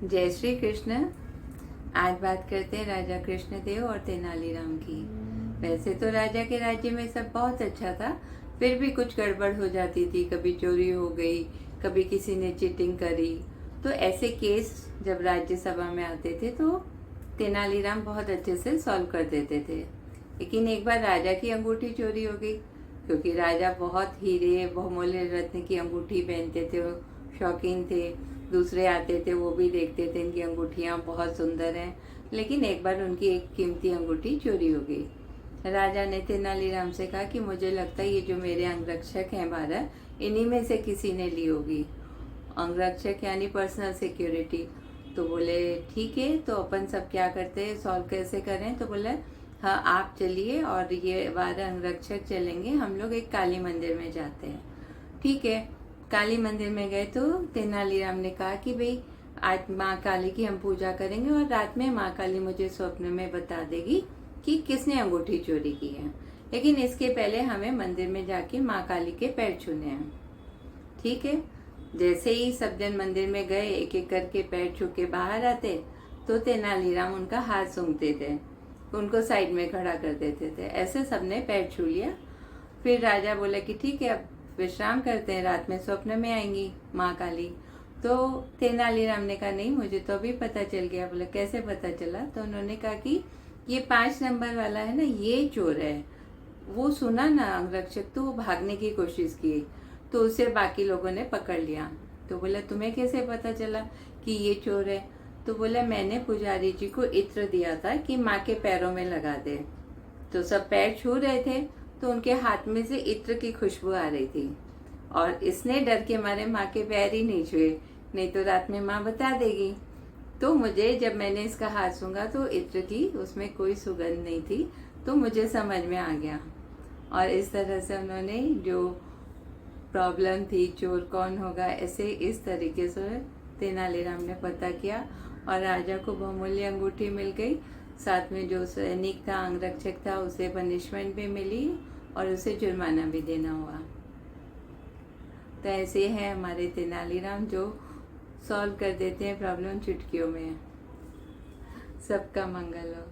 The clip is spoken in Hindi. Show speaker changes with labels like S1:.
S1: जय श्री कृष्ण। आज बात करते हैं राजा कृष्णदेव और तेनालीराम की। वैसे तो राजा के राज्य में सब बहुत अच्छा था, फिर भी कुछ गड़बड़ हो जाती थी। कभी चोरी हो गई, कभी किसी ने चीटिंग करी। तो ऐसे केस जब राज्यसभा में आते थे तो तेनालीराम बहुत अच्छे से सॉल्व कर देते थे। लेकिन एक बार राजा की अंगूठी चोरी हो गई, क्योंकि राजा बहुत हीरे बहुमूल्य रत्न की अंगूठी पहनते थे, शौकीन थे। दूसरे आते थे, वो भी देखते थे इनकी अंगूठियाँ बहुत सुंदर हैं। लेकिन एक बार उनकी एक कीमती अंगूठी चोरी हो गई। राजा ने तेनालीराम से कहा कि मुझे लगता है ये जो मेरे अंगरक्षक हैं 12, इन्हीं में से किसी ने ली होगी। अंगरक्षक यानी पर्सनल सिक्योरिटी। तो बोले ठीक है, तो अपन सब क्या करते हैं, सॉल्व कैसे करें। तो बोले हाँ, आप चलिए और ये 12 अंगरक्षक चलेंगे, हम लोग एक काली मंदिर में जाते हैं। ठीक है, काली मंदिर में गए तो तेनालीराम ने कहा कि भाई आज माँ काली की हम पूजा करेंगे और रात में माँ काली मुझे स्वप्न में बता देगी कि किसने अंगूठी चोरी की है। लेकिन इसके पहले हमें मंदिर में जाके माँ काली के पैर छूने हैं। ठीक है, जैसे ही सब जन मंदिर में गए, एक एक करके पैर छू के बाहर आते तो तेनालीराम उनका हाथ सूंघते थे, उनको साइड में खड़ा कर देते थे। ऐसे सबने पैर छू लिया। फिर राजा बोला कि ठीक है, अब विश्राम करते हैं, रात में स्वप्न में आएंगी माँ काली। तो तेनालीराम ने कहा नहीं, मुझे तो अभी पता चल गया। बोला कैसे पता चला। तो उन्होंने कहा कि ये 5 नंबर वाला है ना, ये चोर है। वो सुना ना अंगरक्षक, तो वो भागने की कोशिश की, तो उसे बाकी लोगों ने पकड़ लिया। तो बोला तुम्हें कैसे पता चला कि ये चोर है। तो बोला मैंने पुजारी जी को इत्र दिया था कि माँ के पैरों में लगा दे। तो सब पैर छू रहे थे, तो उनके हाथ में से इत्र की खुशबू आ रही थी और इसने डर के मारे माँ के पैर ही नहीं छुए, नहीं तो रात में माँ बता देगी। तो मुझे जब मैंने इसका हाथ सूंघा तो इत्र की उसमें कोई सुगंध नहीं थी, तो मुझे समझ में आ गया। और इस तरह से उन्होंने जो प्रॉब्लम थी चोर कौन होगा, ऐसे इस तरीके से तेनालीराम ने पता किया और राजा को बहुमूल्य अंगूठी मिल गई। साथ में जो सैनिक था, अंगरक्षक था, उसे पनिशमेंट भी मिली और उसे जुर्माना भी देना हुआ। तो ऐसे हैं हमारे तेनालीराम, जो सॉल्व कर देते हैं प्रॉब्लम चुटकियों में। सबका मंगल हो।